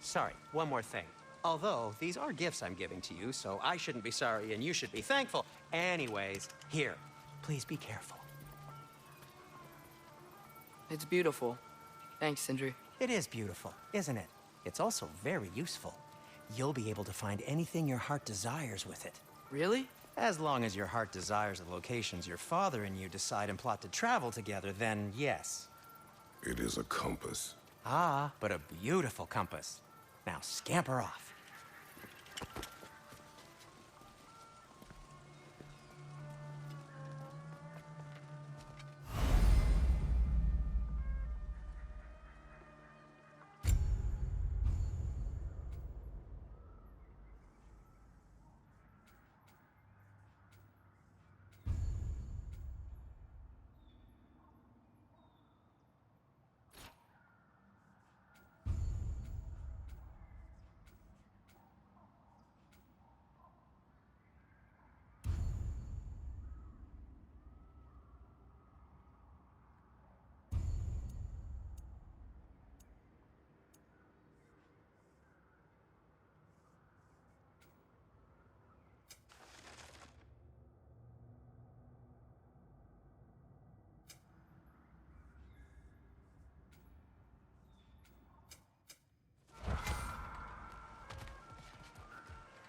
sorry, one more thing. Although, these are gifts I'm giving to you, so I shouldn't be sorry and you should be thankful. Anyways, here, please be careful. It's beautiful. Thanks, Sindri. It is beautiful, isn't it? It's also very useful. You'll be able to find anything your heart desires with it. Really? As long as your heart desires the locations your father and you decide and plot to travel together, then yes. It is a compass. Ah, but a beautiful compass. Now scamper off.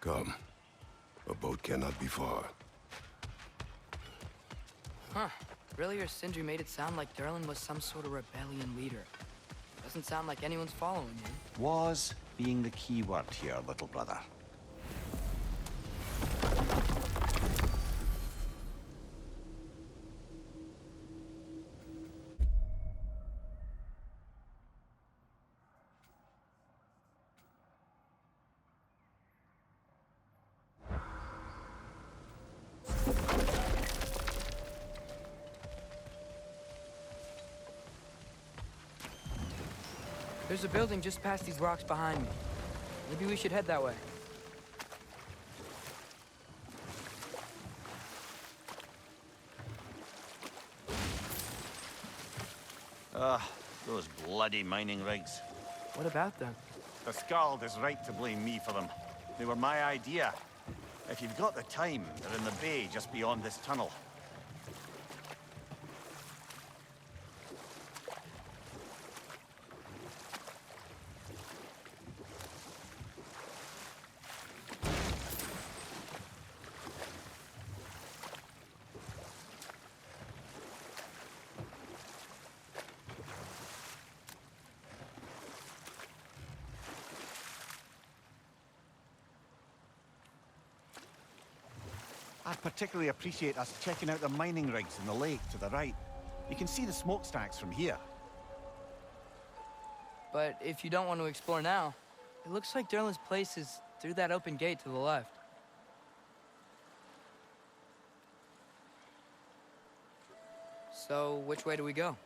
Come. A boat cannot be far. Huh. Earlier, Sindri made it sound like Durlin was some sort of rebellion leader. Doesn't sound like anyone's following him. Was being the key word here, little brother. There's a building just past these rocks behind me. Maybe we should head that way. Those bloody mining rigs. What about them? The Skald is right to blame me for them. They were my idea. If you've got the time, they're in the bay just beyond this tunnel. I particularly appreciate us checking out the mining rigs in the lake to the right. You can see the smokestacks from here. But if you don't want to explore now, it looks like Durlin's place is through that open gate to the left. So, which way do we go?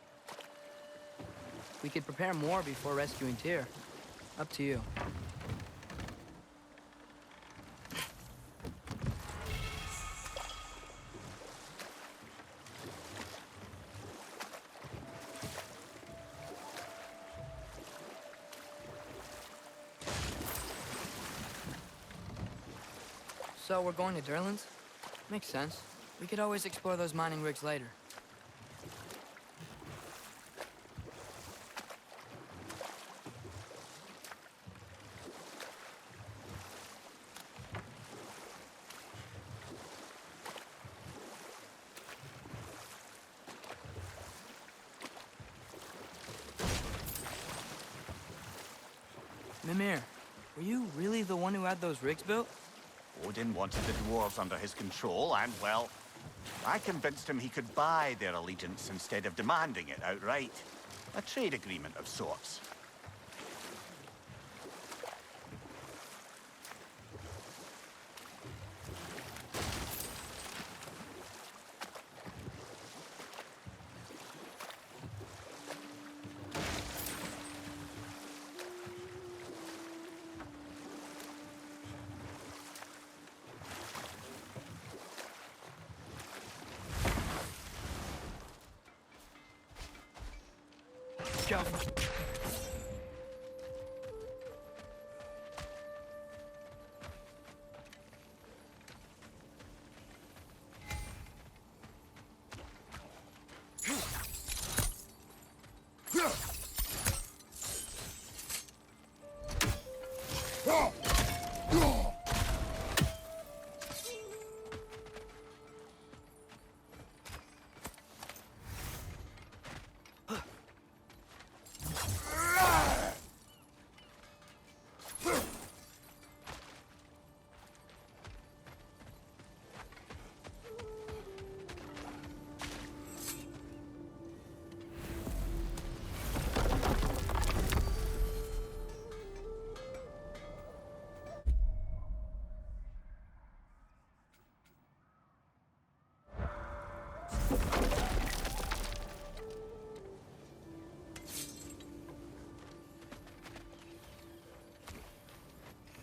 We could prepare more before rescuing Tyr. Up to you. So we're going to Durlin's? Makes sense. We could always explore those mining rigs later. Mimir, were you really the one who had those rigs built? Odin wanted the dwarves under his control, and, well, I convinced him he could buy their allegiance instead of demanding it outright. A trade agreement of sorts. Go.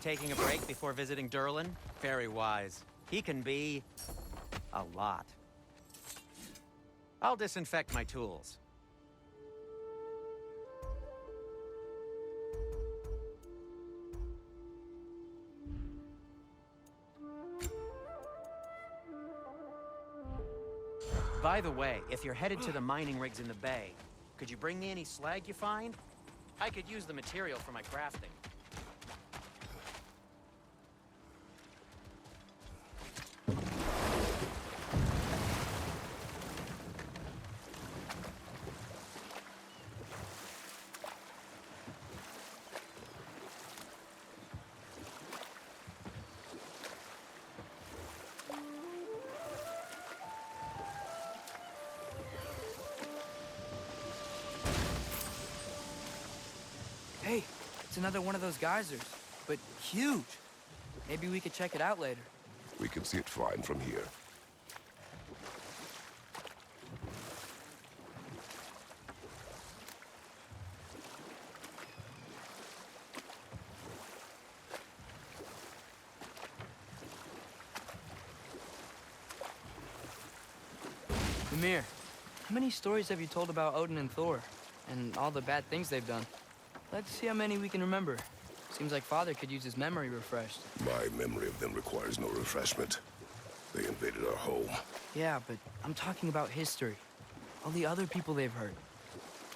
Taking a break before visiting Durlin? Very wise. He can be... a lot. I'll disinfect my tools. By the way, if you're headed to the mining rigs in the bay, could you bring me any slag you find? I could use the material for my crafting. Hey, it's another one of those geysers, but huge. Maybe we could check it out later. We can see it fine from here. Ymir, how many stories have you told about Odin and Thor? And all the bad things they've done? Let's see how many we can remember. Seems like Father could use his memory refreshed. My memory of them requires no refreshment. They invaded our home. Yeah, but I'm talking about history. All the other people they've hurt.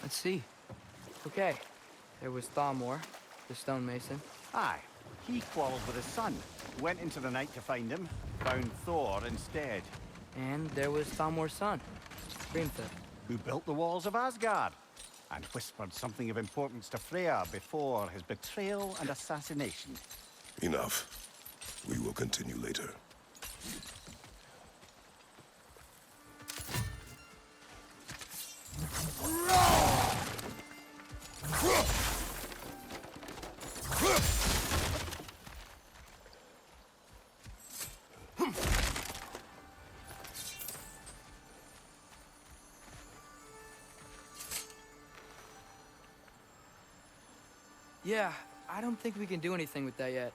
Let's see. Okay, there was Thamor, the stonemason. Aye. He quarreled with his son. Went into the night to find him. Found Thor instead. And there was Thamor's son, Grimthor. Who built the walls of Asgard. And whispered something of importance to Freya before his betrayal and assassination. Enough. We will continue later. Yeah, I don't think we can do anything with that yet.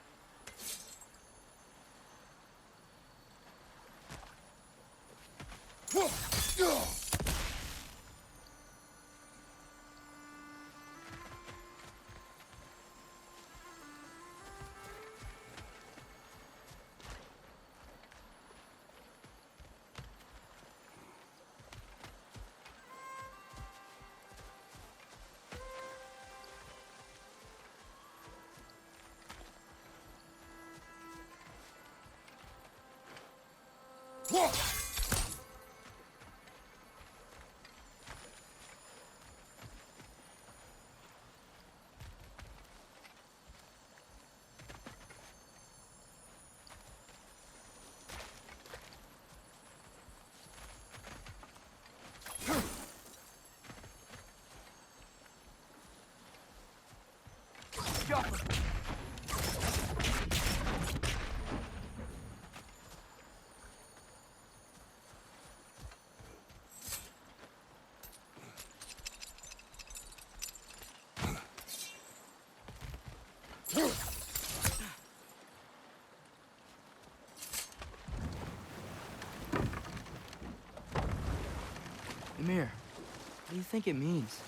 Ymir, what do you think it means?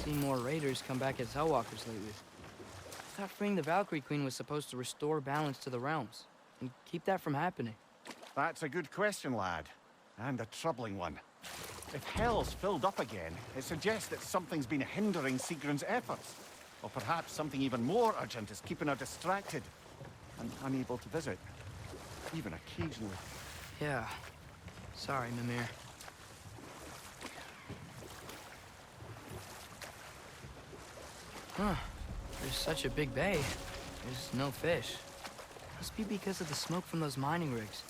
Seeing more raiders come back as Hellwalkers lately. I thought freeing the Valkyrie Queen was supposed to restore balance to the realms and keep that from happening. That's a good question, lad. And a troubling one. If Hell's filled up again, it suggests that something's been hindering Sigrun's efforts. Or perhaps something even more urgent is keeping her distracted and unable to visit, even occasionally. Yeah. Sorry, Mimir. Huh. There's such a big bay. There's no fish. Must be because of the smoke from those mining rigs.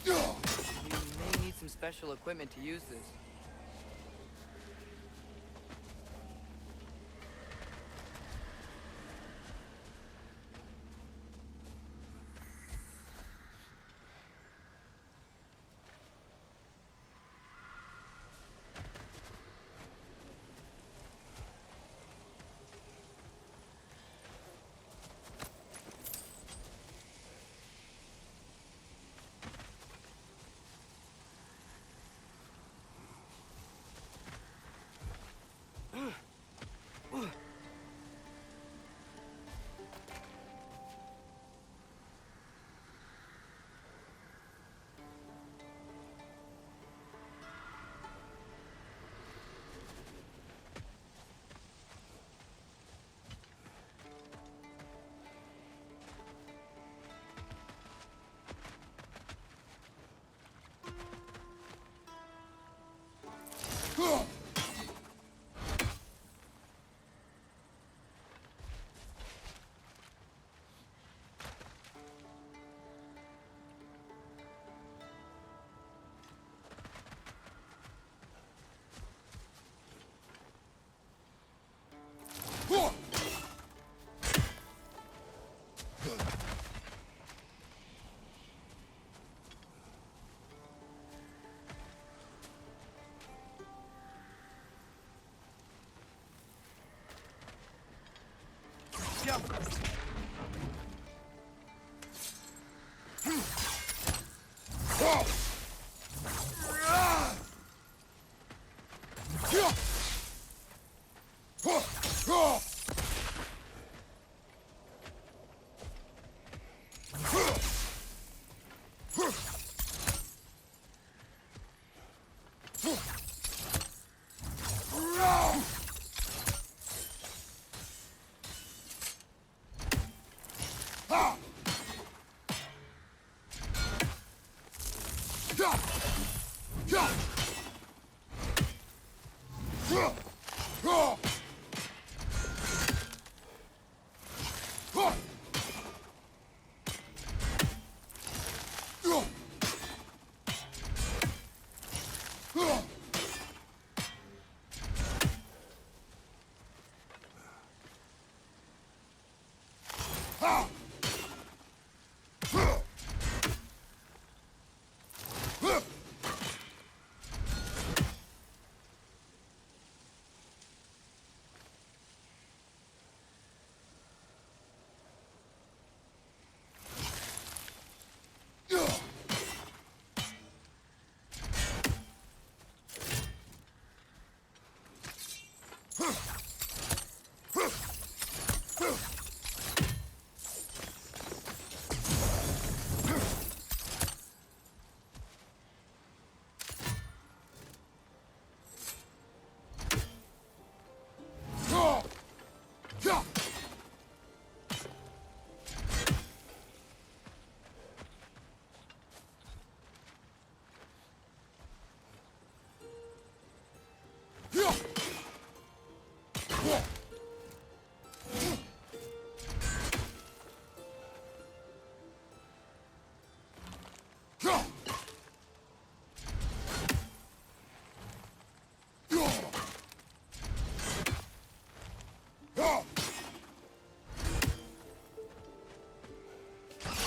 You may need some special equipment to use this.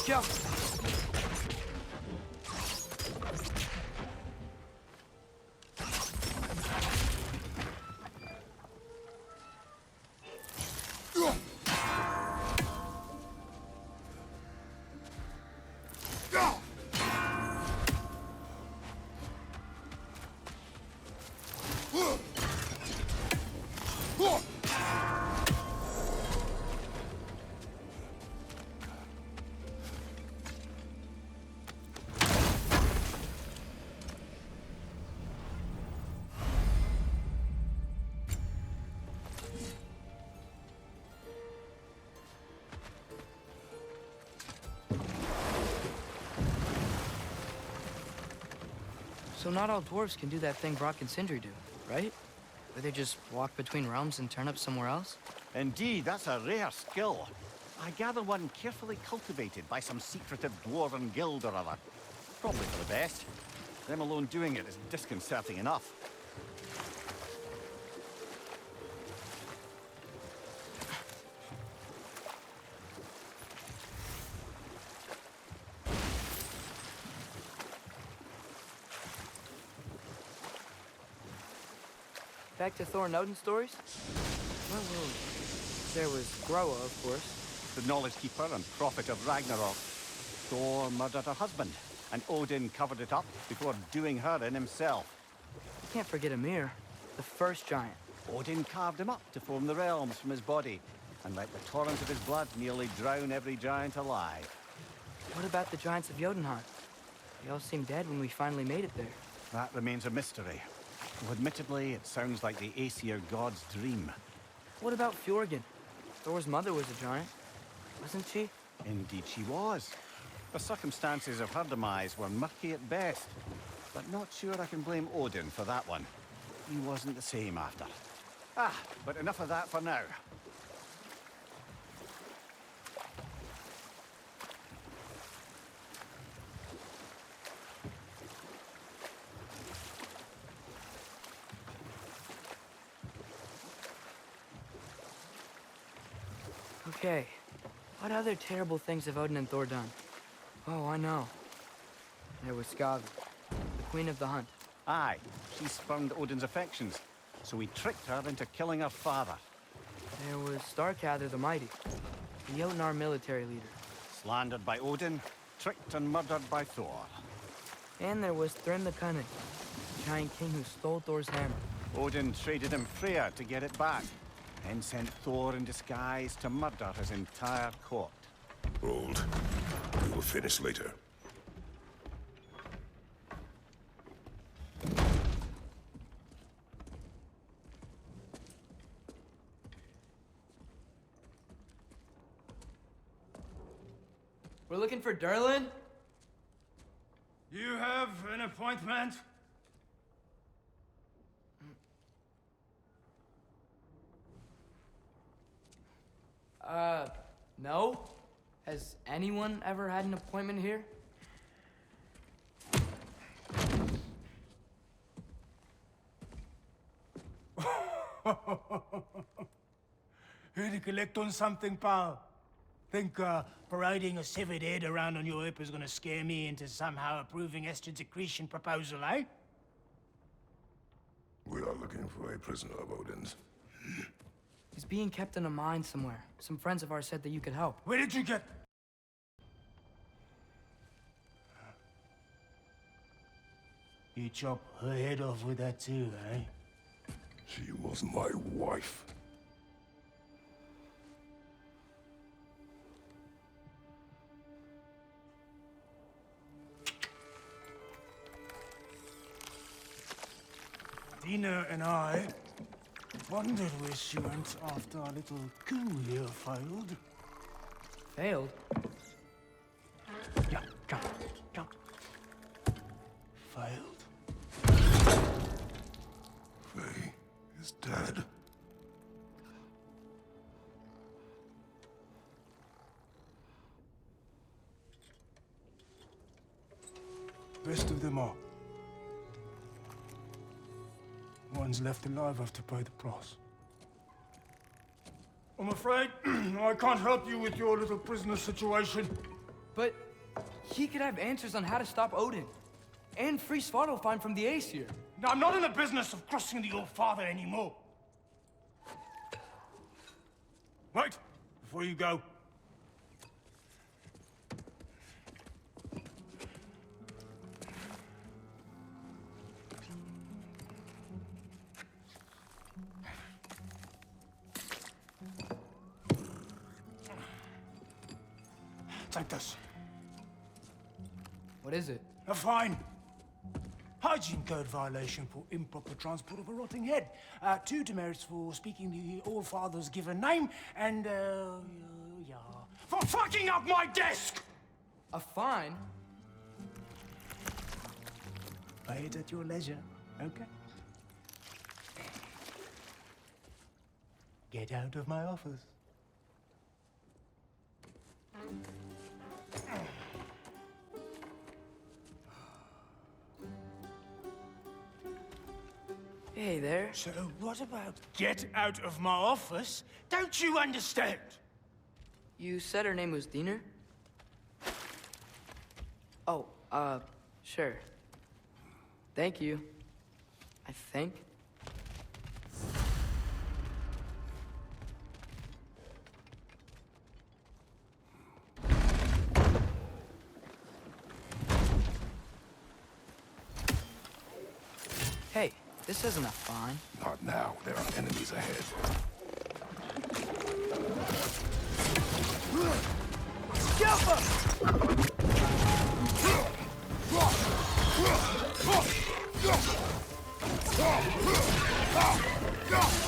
go. So not all dwarves can do that thing Brock and Sindri do, right? Where they just walk between realms and turn up somewhere else? Indeed, that's a rare skill. I gather one carefully cultivated by some secretive dwarven guild or other. Probably for the best. Them alone doing it is disconcerting enough. Back to Thor and Odin stories? Well, there was Groa, of course. The knowledge keeper and prophet of Ragnarok. Thor murdered her husband, and Odin covered it up before doing her in himself. You can't forget Ymir, the first giant. Odin carved him up to form the realms from his body, and let the torrent of his blood nearly drown every giant alive. What about the giants of Jotunheim? They all seemed dead when we finally made it there. That remains a mystery. Though admittedly, it sounds like the Aesir god's dream. What about Fjorgyn? Thor's mother was a giant, wasn't she? Indeed she was. The circumstances of her demise were murky at best, but not sure I can blame Odin for that one. He wasn't the same after. But enough of that for now. Okay, what other terrible things have Odin and Thor done? Oh, I know. There was Skavi, the queen of the hunt. Aye, she spurned Odin's affections, so he tricked her into killing her father. There was Starkather the Mighty, the Jotnar military leader. Slandered by Odin, tricked and murdered by Thor. And there was Thrym the Cunning, the giant king who stole Thor's hammer. Odin traded him Freya to get it back, then sent Thor in disguise to murder his entire court. Hold. We will finish later. We're looking for Durlin? You have an appointment? No? Has anyone ever had an appointment here? Here to collect on something, pal? Think parading a severed head around on your hip is gonna scare me into somehow approving Estrid's accretion proposal, eh? We are looking for a prisoner of Odin's. He's being kept in a mine somewhere. Some friends of ours said that you could help. Where did you get... You chop her head off with that too, eh? She was my wife. Dina and I wondered where she went after our little coup here failed. Failed? Yeah, come. Failed. Faye is dead. Best of them all. One's left alive have to pay the price. I'm afraid I can't help you with your little prisoner situation. But He could have answers on how to stop Odin. And free Svartalfheim from the Aesir. Now, I'm not in the business of crossing the Old Father anymore. Right, before you go. Take this. What is it? A fine. Hygiene code violation for improper transport of a rotting head. 2 demerits for speaking the All Father's given name, and, yeah, for fucking up my desk! A fine? Pay it at your leisure, okay? Get out of my office. Hey there. So what about get out of my office? Don't you understand? You said her name was Diener? Oh, sure. Thank you. I think. Hey, this isn't a fine. Not now. There are enemies ahead.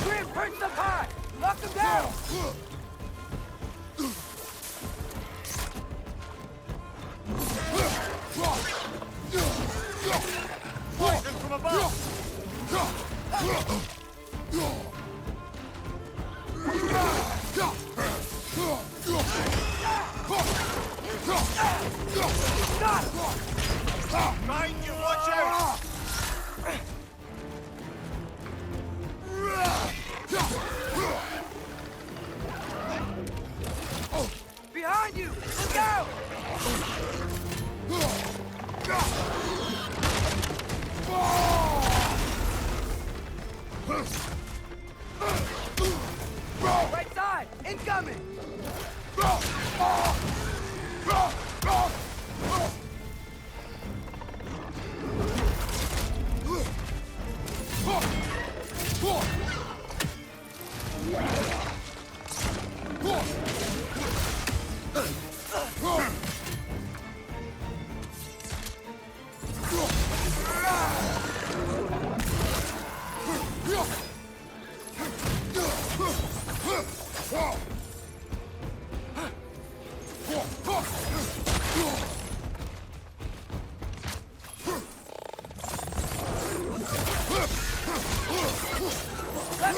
Grim, perch up high! Lock him down! Poison from above! Mind you, watch out! Behind you! Look out! Right side! Incoming! Left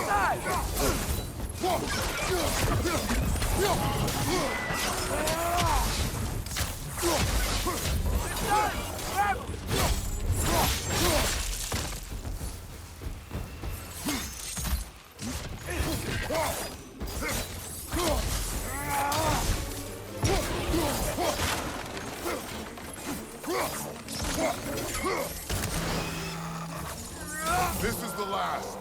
side! This is the last.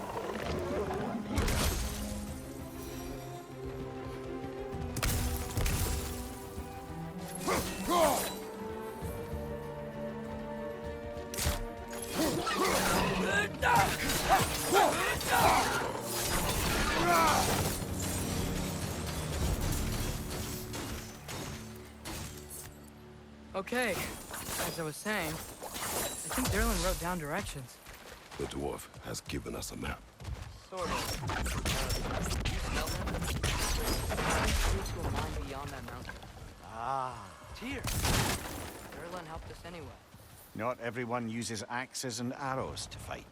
Okay, as I was saying, I think Durlin wrote down directions. The dwarf has given us a map. Sort of. You smell them? There's to a mine beyond that mountain. Ah, Tyr! Durlin helped us anyway. not everyone uses axes and arrows to fight.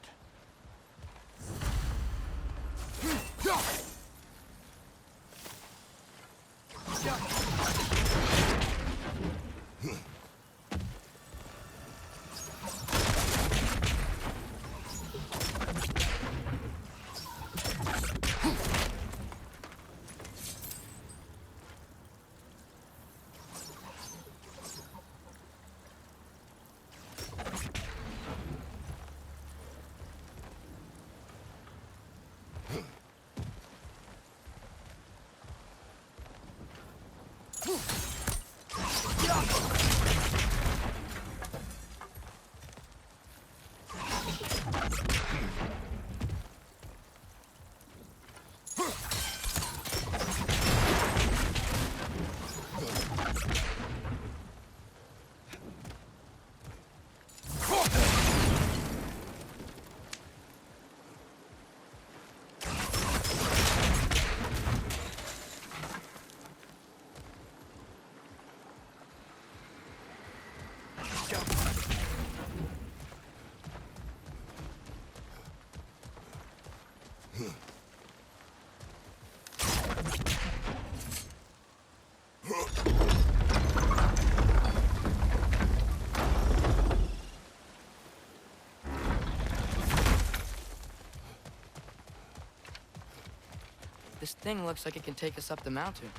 This thing looks like it can take us up the mountain.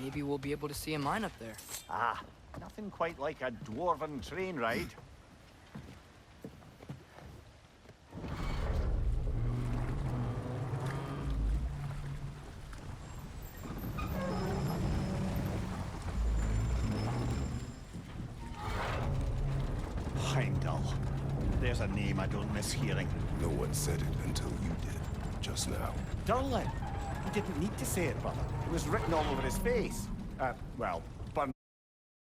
Maybe we'll be able to see a mine up there. Ah, nothing quite like a dwarven train ride. Heimdall. There's a name I don't miss hearing. No one said it until you did, just now. Durlin. He didn't need to say it, brother. It was written all over his face. Well,